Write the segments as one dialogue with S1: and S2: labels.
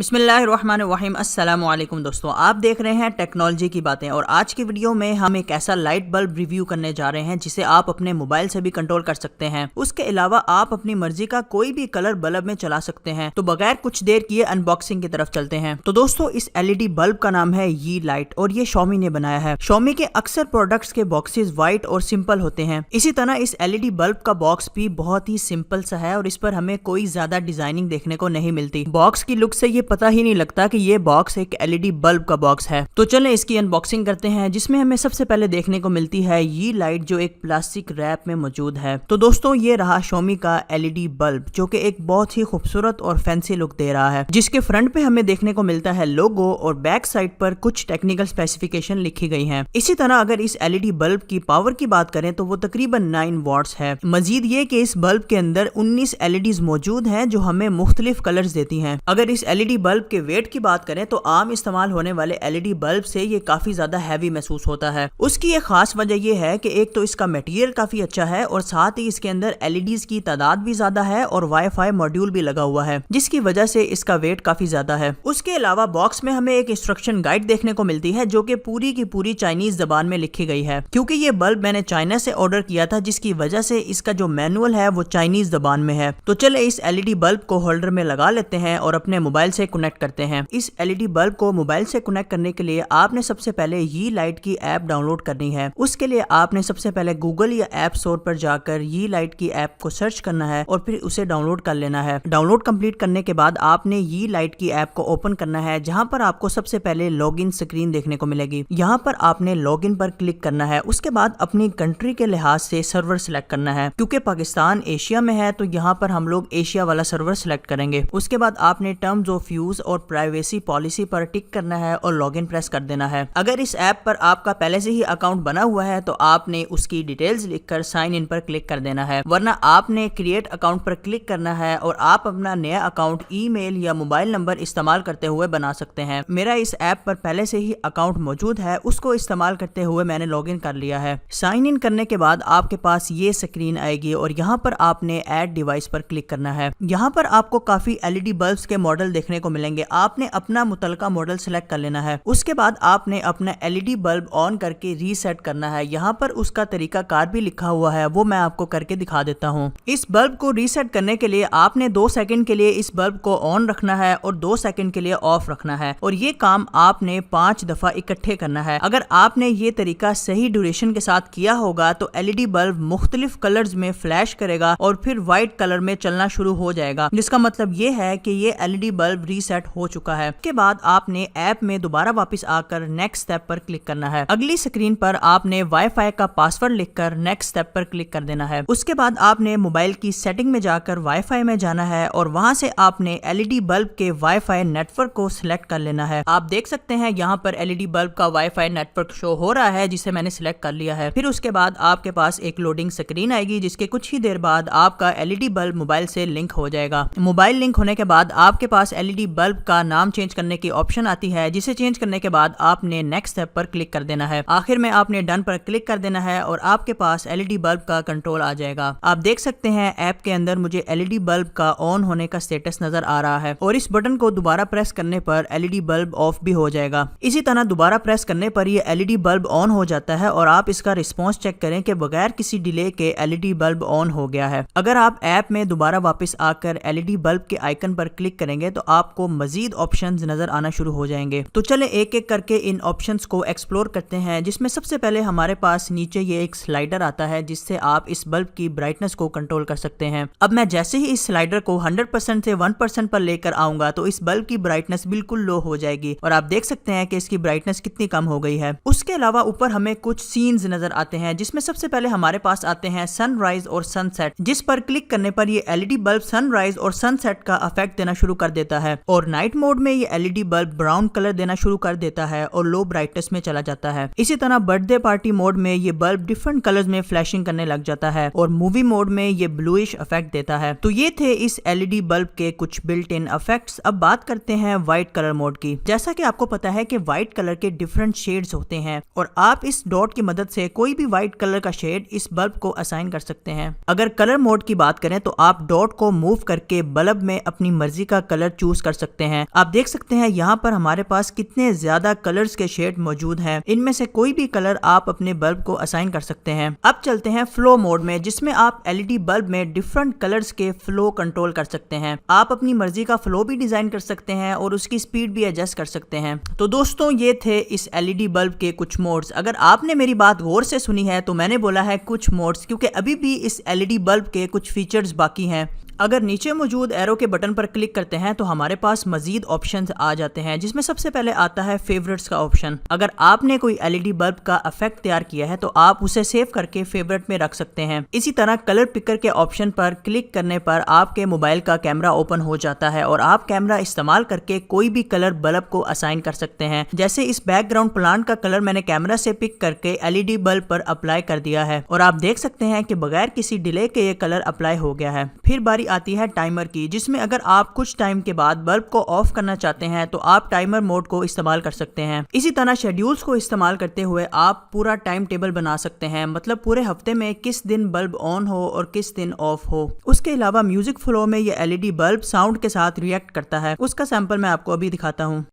S1: बिस्मिल्लाहिर्रहमानिर्रहीम। अस्सलाम वालेकुम दोस्तों, आप देख रहे हैं टेक्नोलॉजी की बातें और आज की वीडियो में हम एक ऐसा लाइट बल्ब रिव्यू करने जा रहे हैं जिसे आप अपने मोबाइल से भी कंट्रोल कर सकते हैं। उसके अलावा आप अपनी मर्जी का कोई भी कलर बल्ब में चला सकते हैं। तो बगैर कुछ देर किए अनबॉक्सिंग की तरफ चलते हैं। तो दोस्तों, इस एलईडी बल्ब का नाम है यी लाइट और ये Xiaomi ने बनाया है। Xiaomi के अक्सर प्रोडक्ट्स के बॉक्सेस व्हाइट और सिंपल होते हैं। इसी तरह इस एलईडी बल्ब का बॉक्स भी बहुत ही सिंपल सा है और इस पर हमें कोई ज्यादा डिजाइनिंग देखने को नहीं मिलती। बॉक्स की लुक से ये पता ही नहीं लगता कि ये बॉक्स एक एलईडी बल्ब का बॉक्स है। तो चलें इसकी अनबॉक्सिंग करते हैं, जिसमें हमें सबसे पहले देखने को मिलती है यी लाइट जो एक प्लास्टिक रैप में मौजूद है। तो दोस्तों, ये रहा Xiaomi का एलईडी बल्ब जो कि एक बहुत ही खूबसूरत और फैंसी लुक दे रहा है, जिसके फ्रंट पे हमें देखने को मिलता है लोगो और बैक साइड पर कुछ टेक्निकल स्पेसिफिकेशन लिखी गई है। इसी तरह अगर इस एलईडी बल्ब की पावर की बात करें तो वो तकरीबन 9 वॉट्स है। मजीद ये कि इस बल्ब के अंदर 19 एलईडीज मौजूद हैं जो हमें मुख्तलिफ कलर्स देती हैं। अगर इस एलईडी बल्ब के वेट की बात करें तो आम इस्तेमाल होने वाले एलईडी बल्ब से ये काफी ज्यादा हैवी महसूस होता है। उसकी एक खास वजह यह है कि एक तो इसका मटेरियल काफी अच्छा है और साथ ही इसके अंदर एलईडीज की तादाद भी ज्यादा है और वाईफाई मॉड्यूल भी लगा हुआ है, जिसकी वजह से इसका वेट काफी ज्यादा है। उसके अलावा बॉक्स में हमें एक इंस्ट्रक्शन गाइड देखने को मिलती है जो कि पूरी की पूरी चाइनीज जबान में लिखी गई है, क्योंकि ये बल्ब मैंने चाइना से ऑर्डर किया था, जिसकी वजह से इसका जो मैनुअल है वो चाइनीज जबान में है। तो चले इस एलईडी बल्ब को होल्डर में लगा लेते हैं और अपने मोबाइल से कनेक्ट करते हैं। इस एलईडी बल्ब को मोबाइल से कनेक्ट करने के लिए आपने सबसे पहले यी लाइट की ऐप डाउनलोड करनी है। उसके लिए आपने सबसे पहले गूगल या ऐप स्टोर पर जाकर यी लाइट की ऐप को सर्च करना है और फिर उसे डाउनलोड कर लेना है। डाउनलोड कंप्लीट करने के बाद आपने यी लाइट की ऐप को ओपन करना है, जहां पर आपको सबसे पहले लॉगिन स्क्रीन देखने को मिलेगी। यहां पर आपने लॉगिन पर क्लिक करना है। उसके बाद अपनी कंट्री के लिहाज से सर्वर सिलेक्ट करना है। क्योंकि पाकिस्तान एशिया में है तो यहाँ पर हम लोग एशिया वाला सर्वर सिलेक्ट करेंगे। उसके बाद आपने टर्म्स ऑफ यूज और प्राइवेसी पॉलिसी पर टिक करना है और लॉगिन प्रेस कर देना है। अगर इस ऐप पर आपका पहले से ही अकाउंट बना हुआ है तो आपने उसकी डिटेल्स लिखकर साइन इन पर क्लिक कर देना है, वरना आपने क्रिएट अकाउंट पर क्लिक करना है और आप अपना नया अकाउंट ईमेल या मोबाइल नंबर इस्तेमाल करते हुए बना सकते हैं। मेरा इस ऐप पर पहले से ही अकाउंट मौजूद है, उसको इस्तेमाल करते हुए मैंने लॉगिन कर लिया है। साइन इन करने के बाद आपके पास ये स्क्रीन आएगी और यहाँ पर आपने ऐड डिवाइस पर क्लिक करना है। यहाँ पर आपको काफी एलईडी बल्ब्स के मॉडल देखने को मिलेंगे। आपने अपना मुतलका मॉडल सेलेक्ट कर लेना है। उसके बाद आपने अपना एलईडी बल्ब ऑन करके रीसेट करना है। यहाँ पर उसका तरीका कार भी लिखा हुआ है, वो मैं आपको करके दिखा देता हूँ। इस बल्ब को रीसेट करने के लिए आपने 2 सेकंड के लिए इस बल्ब को ऑन रखना है और 2 सेकंड के लिए ऑफ रखना है और ये काम आपने 5 दफा इकट्ठे करना है। अगर आपने ये तरीका सही ड्यूरेशन के साथ किया होगा तो एलईडी बल्ब मुख्तलिफ कलर्स में फ्लैश करेगा और फिर व्हाइट कलर में चलना शुरू हो जाएगा, जिसका मतलब ये है कि ये एलईडी बल्ब रीसेट हो चुका है। उसके बाद आपने ऐप में दोबारा वापस आकर नेक्स्ट स्टेप पर क्लिक करना है। अगली स्क्रीन पर आपने वाईफाई का पासवर्ड लिखकर नेक्स्ट स्टेप पर क्लिक कर देना है। उसके बाद आपने मोबाइल की सेटिंग में जाकर वाईफाई में जाना है और वहां से आपने एलईडी बल्ब के वाईफाई नेटवर्क को सिलेक्ट कर लेना है। आप देख सकते हैं यहाँ पर एलईडी बल्ब का वाईफाई नेटवर्क शो हो रहा है, जिसे मैंने सिलेक्ट कर लिया है। फिर उसके बाद आपके पास एक लोडिंग स्क्रीन आएगी, जिसके कुछ ही देर बाद आपका एलईडी बल्ब मोबाइल से लिंक हो जाएगा। मोबाइल लिंक होने के बाद आपके पास एलईडी बल्ब का नाम चेंज करने की ऑप्शन आती है, जिसे चेंज करने के बाद आपने नेक्स्ट स्टेप पर क्लिक कर देना है। आखिर में आपने डन पर क्लिक कर देना है और आपके पास एलईडी बल्ब का कंट्रोल आ जाएगा। आप देख सकते हैं ऐप के अंदर मुझे एलईडी बल्ब का ऑन होने का स्टेटस नजर आ रहा है और इस बटन को दोबारा प्रेस करने पर एलईडी बल्ब ऑफ भी हो जाएगा। इसी तरह दोबारा प्रेस करने पर ये एलईडी बल्ब ऑन हो जाता है और आप इसका रिस्पॉन्स चेक करें कि बगैर किसी डिले के एलईडी बल्ब ऑन हो गया है। अगर आप ऐप में दोबारा वापस आकर एलईडी बल्ब के आइकन पर क्लिक करेंगे तो आपको मजीद ऑप्शंस नजर आना शुरू हो जाएंगे। तो चले एक एक करके इन ऑप्शंस को एक्सप्लोर करते हैं, जिसमें सबसे पहले हमारे पास नीचे ये एक स्लाइडर आता है, जिससे आप इस बल्ब की ब्राइटनेस को कंट्रोल कर सकते हैं। अब मैं जैसे ही इस स्लाइडर को 100% से 1% पर लेकर आऊंगा तो इस बल्ब की ब्राइटनेस बिल्कुल लो हो जाएगी और आप देख सकते हैं कि इसकी ब्राइटनेस कितनी कम हो गई है। उसके अलावा ऊपर हमें कुछ सीन्स नजर आते हैं, जिसमें सबसे पहले हमारे पास आते हैं सनराइज और सनसेट, जिस पर क्लिक करने पर ये एलईडी बल्ब सनराइज और सनसेट का इफेक्ट देना शुरू कर देता है और नाइट मोड में ये एलईडी बल्ब ब्राउन कलर देना शुरू कर देता है और लो ब्राइटनेस में चला जाता है। इसी तरह बर्थडे पार्टी मोड में ये बल्ब डिफरेंट कलर्स में फ्लैशिंग करने लग जाता है और मूवी मोड में ये ब्लूइश इफेक्ट देता है। तो ये थे इस एलईडी बल्ब के कुछ बिल्ट इन इफेक्ट्स। अब बात करते हैं व्हाइट कलर मोड की। जैसा कि आपको पता है कि व्हाइट कलर के डिफरेंट शेड्स होते हैं और आप इस डॉट की मदद से कोई भी व्हाइट कलर का शेड इस बल्ब को असाइन कर सकते हैं। अगर कलर मोड की बात करें तो आप डॉट को मूव करके बल्ब में अपनी मर्जी का कलर चूज कर कर सकते हैं। आप देख सकते हैं यहाँ पर हमारे पास कितने ज्यादा कलर्स के शेड मौजूद हैं। इनमें से कोई भी कलर आप अपने बल्ब को असाइन कर सकते हैं। अब चलते हैं फ्लो मोड में, जिसमें आप एलईडी बल्ब में डिफरेंट कलर्स के फ्लो कंट्रोल कर सकते हैं। आप अपनी मर्जी का फ्लो भी डिजाइन कर सकते हैं और उसकी स्पीड भी एडजस्ट कर सकते हैं। तो दोस्तों ये थे इस एलईडी बल्ब के कुछ मोड्स। अगर आपने मेरी बात गौर से सुनी है तो मैंने बोला है कुछ मोड्स, क्योंकि अभी भी इस एलईडी बल्ब के कुछ फीचर्स बाकी हैं। अगर नीचे मौजूद एरो के बटन पर क्लिक करते हैं तो हमारे पास मजीद ऑप्शंस आ जाते हैं, जिसमें सबसे पहले आता है फेवरेट्स का ऑप्शन। अगर आपने कोई एलईडी बल्ब का इफेक्ट तैयार किया है तो आप उसे सेव करके फेवरेट में रख सकते हैं। इसी तरह कलर पिकर के ऑप्शन पर क्लिक करने पर आपके मोबाइल का कैमरा ओपन हो जाता है और आप कैमरा इस्तेमाल करके कोई भी कलर बल्ब को असाइन कर सकते हैं। जैसे इस बैकग्राउंड प्लांट का कलर मैंने कैमरा से पिक करके एलईडी बल्ब पर अप्लाई कर दिया है और आप देख सकते हैं कि बगैर किसी डिले के ये कलर अप्लाई हो गया है। फिर बारी आती है टाइमर की, जिसमें अगर आप कुछ टाइम के बाद बल्ब को ऑफ करना चाहते हैं तो आप टाइमर मोड को इस्तेमाल कर सकते हैं। इसी तरह शेड्यूल्स को इस्तेमाल करते हुए आप पूरा टाइम टेबल बना सकते हैं, मतलब पूरे हफ्ते में किस दिन बल्ब ऑन हो और किस दिन ऑफ हो। उसके अलावा म्यूजिक फ्लो में ये एलईडी बल्ब साउंड के साथ रिएक्ट करता है। उसका सैंपल मैं आपको अभी दिखाता हूँ।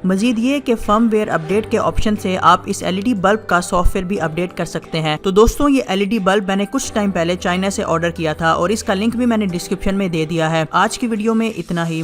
S1: मजीद ये कि फर्मवेयर अपडेट के ऑप्शन से आप इस एलईडी बल्ब का सॉफ्टवेयर भी अपडेट कर सकते हैं। तो दोस्तों ये एलईडी बल्ब मैंने कुछ टाइम पहले चाइना से ऑर्डर किया था और इसका लिंक भी मैंने डिस्क्रिप्शन में दे दिया है। आज की वीडियो में इतना ही।